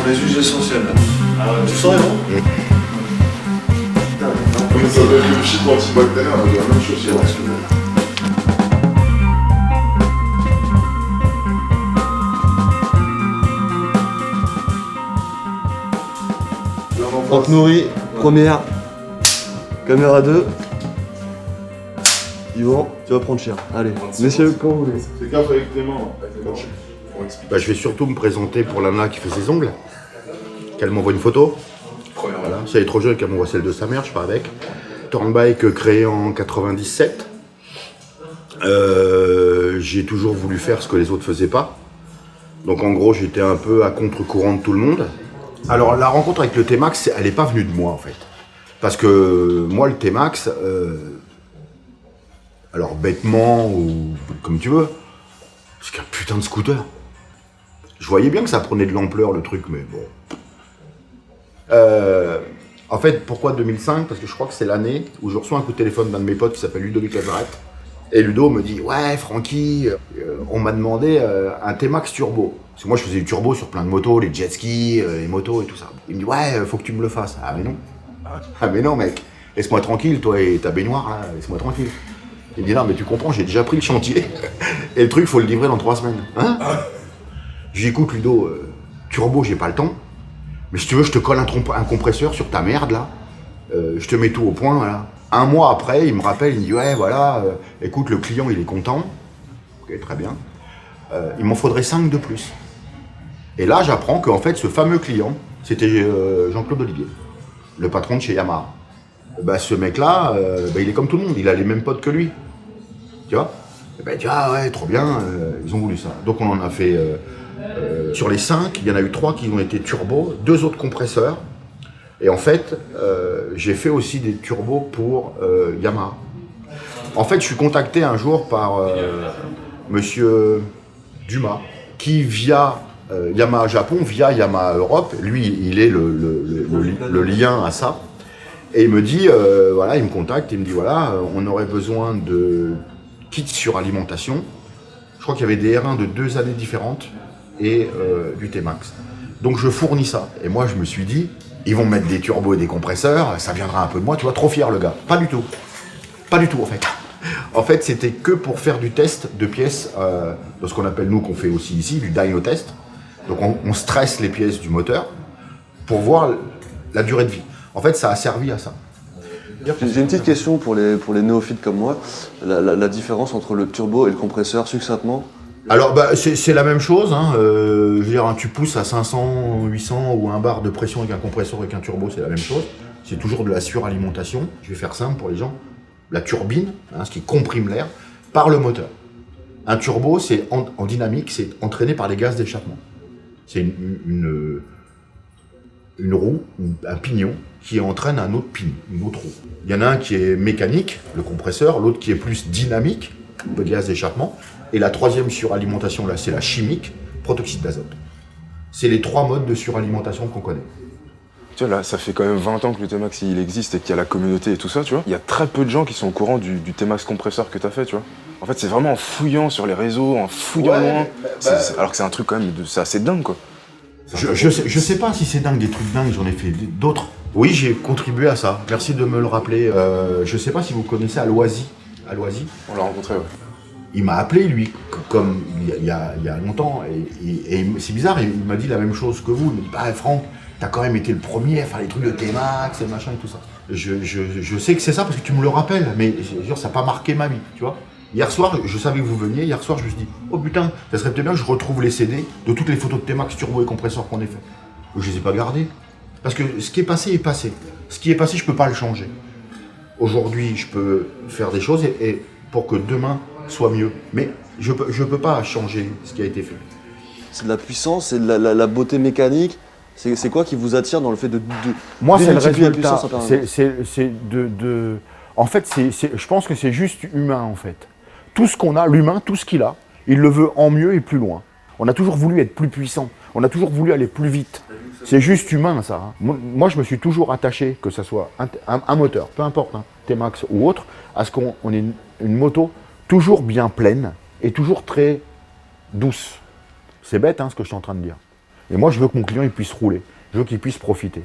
les huiles essentielles. Tu sens les bons? Comme ça avec le shit antibactérien, on a dit la même chose. Franck Nourri, première. Caméra 2. Yvan, tu vas prendre cher. Allez, messieurs, quand vous voulez. Fais gaffe avec tes mains. Bah, je vais surtout me présenter pour la nana qui fait ses ongles. Qu'elle m'envoie une photo. Voilà. Si elle est trop jeune, qu'elle m'envoie celle de sa mère, je pars avec. Turnbike créé en 97. J'ai toujours voulu faire ce que les autres faisaient pas. Donc en gros, j'étais un peu à contre-courant de tout le monde. Alors la rencontre avec le T-Max, elle n'est pas venue de moi en fait. Parce que moi, le T-Max, alors bêtement ou comme tu veux, c'est qu'un putain de scooter. Je voyais bien que ça prenait de l'ampleur le truc, mais bon. En fait, pourquoi 2005? Parce que je crois que c'est l'année où je reçois un coup de téléphone d'un de mes potes qui s'appelle Ludovic Lazarette. Et Ludo me dit « Ouais, Francky, on m'a demandé un T-Max turbo. » Parce que moi, je faisais du turbo sur plein de motos, les jet skis, les motos et tout ça. Il me dit « Ouais, faut que tu me le fasses. » Ah mais non. Ah mais non, mec. Laisse-moi tranquille, toi et ta baignoire, là. Laisse-moi tranquille. Il me dit « Non, mais tu comprends, j'ai déjà pris le chantier. Et le truc, faut le livrer dans 3 semaines. Hein ?» Je lui dis « Écoute, Ludo, turbo, j'ai pas le temps. Mais si tu veux, je te colle un compresseur sur ta merde, là. Je te mets tout au point, là. » Un mois après, il me rappelle, il me dit « Ouais, voilà, écoute, le client, il est content. » Ok, très bien. Il m'en faudrait 5 de plus. Et là, j'apprends qu'en fait, ce fameux client, c'était Jean-Claude Olivier, le patron de chez Yamaha. Bah, ce mec-là, il est comme tout le monde, il a les mêmes potes que lui. Tu vois? Et ben, il dit « Ah ouais, trop bien, ils ont voulu ça. » Donc on en a fait, sur les 5, il y en a eu 3 qui ont été turbo, 2 autres compresseurs. Et en fait, j'ai fait aussi des turbos pour Yamaha. En fait, je suis contacté un jour par monsieur Dumas, qui via Yamaha Japon, via Yamaha Europe, lui, il est le lien à ça. Et il me dit, voilà, il me contacte, il me dit, voilà, on aurait besoin de kits sur alimentation. Je crois qu'il y avait des R1 de 2 années différentes et du T-Max. Donc je fournis ça. Et moi, je me suis dit, ils vont mettre des turbos et des compresseurs, ça viendra un peu de moi, tu vois, trop fier le gars. Pas du tout. Pas du tout en fait. En fait, c'était que pour faire du test de pièces, de ce qu'on appelle nous, qu'on fait aussi ici, du dyno test. Donc on stresse les pièces du moteur pour voir la durée de vie. En fait, ça a servi à ça. J'ai une petite question pour les néophytes comme moi. La différence entre le turbo et le compresseur, succinctement? Alors, bah, c'est la même chose. Hein. Je veux dire, tu pousses à 500, 800 ou 1 bar de pression avec un compresseur, avec un turbo, c'est la même chose. C'est toujours de la suralimentation. Je vais faire simple pour les gens. La turbine, hein, ce qui comprime l'air, par le moteur. Un turbo, c'est en dynamique, c'est entraîné par les gaz d'échappement. C'est une roue, un pignon, qui entraîne un autre pignon, une autre roue. Il y en a un qui est mécanique, le compresseur, l'autre qui est plus dynamique, le gaz d'échappement. Et la troisième suralimentation, là, c'est la chimique, protoxyde d'azote. C'est les 3 modes de suralimentation qu'on connaît. Tu vois, là, ça fait quand même 20 ans que le T-Max il existe et qu'il y a la communauté et tout ça, tu vois. Il y a très peu de gens qui sont au courant du T-Max compresseur que t'as fait, tu vois. En fait, c'est vraiment en fouillant sur les réseaux, en fouillant loin. Alors que c'est un truc quand même, c'est assez dingue, quoi. Je sais pas si c'est dingue, des trucs dingues, j'en ai fait d'autres. Oui, j'ai contribué à ça, merci de me le rappeler. Je sais pas si vous connaissez Aloisi. On l'a rencontré, ouais. Il m'a appelé, lui, comme il y a longtemps, et c'est bizarre, il m'a dit la même chose que vous. Il m'a dit, bah Franck, t'as quand même été le premier à faire les trucs de T-Max et machin et tout ça. Je sais que c'est ça parce que tu me le rappelles, mais genre, ça n'a pas marqué ma vie, tu vois. Hier soir, je savais que vous veniez, hier soir je me suis dit, oh putain, ça serait peut-être bien que je retrouve les CD de toutes les photos de T-Max turbo et compresseur qu'on ait fait. Je les ai pas gardées. Parce que ce qui est passé est passé. Ce qui est passé, je peux pas le changer. Aujourd'hui, je peux faire des choses et pour que demain soit mieux. Mais je peux pas changer ce qui a été fait. C'est de la puissance, c'est de la beauté mécanique. C'est quoi qui vous attire dans le fait de moi, c'est le résultat. La puissance, en fait, je pense que c'est juste humain, en fait. Tout ce qu'on a, l'humain, tout ce qu'il a, il le veut en mieux et plus loin. On a toujours voulu être plus puissant. On a toujours voulu aller plus vite. C'est juste humain, ça. Hein. Moi, je me suis toujours attaché, que ce soit un moteur, peu importe, hein, T-Max ou autre, à ce qu'on ait une moto toujours bien pleine et toujours très douce. C'est bête, hein, ce que je suis en train de dire. Et moi, je veux que mon client il puisse rouler. Je veux qu'il puisse profiter.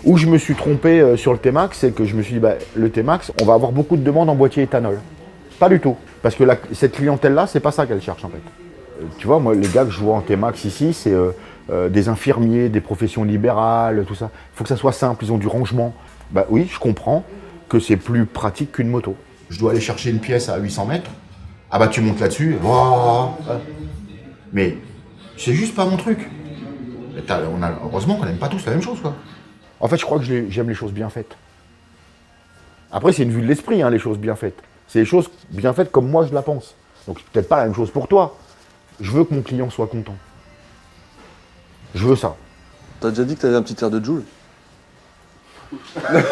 Où je me suis trompé sur le T-Max, c'est que je me suis dit, bah, le T-Max, on va avoir beaucoup de demandes en boîtier éthanol. Pas du tout. Parce que cette clientèle-là, c'est pas ça qu'elle cherche en fait. Tu vois, moi, les gars que je vois en T-Max ici, c'est des infirmiers, des professions libérales, tout ça. Il faut que ça soit simple, ils ont du rangement. Bah oui, je comprends que c'est plus pratique qu'une moto. Je dois aller chercher une pièce à 800 mètres. Ah bah tu montes là-dessus, mais c'est juste pas mon truc. Heureusement qu'on n'aime pas tous la même chose, quoi. En fait, je crois que j'aime les choses bien faites. Après, c'est une vue de l'esprit, hein, les choses bien faites. C'est les choses bien faites comme moi je la pense. Donc c'est peut-être pas la même chose pour toi. Je veux que mon client soit content. Je veux ça. T'as déjà dit que t'avais un petit air de Joule. Allez,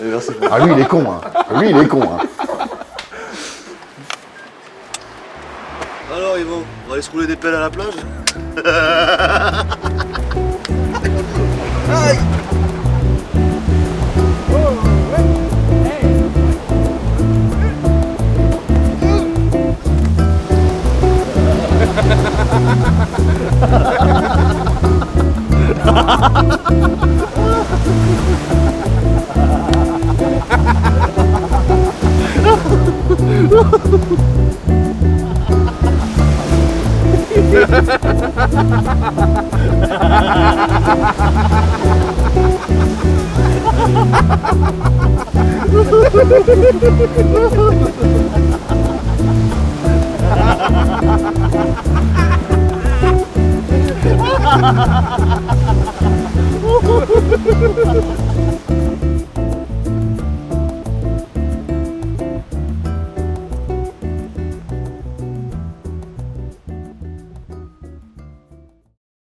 merci. Ah lui il est con, hein. Lui il est con, hein. Alors Yvan, on va aller se rouler des pelles à la plage. Aïe.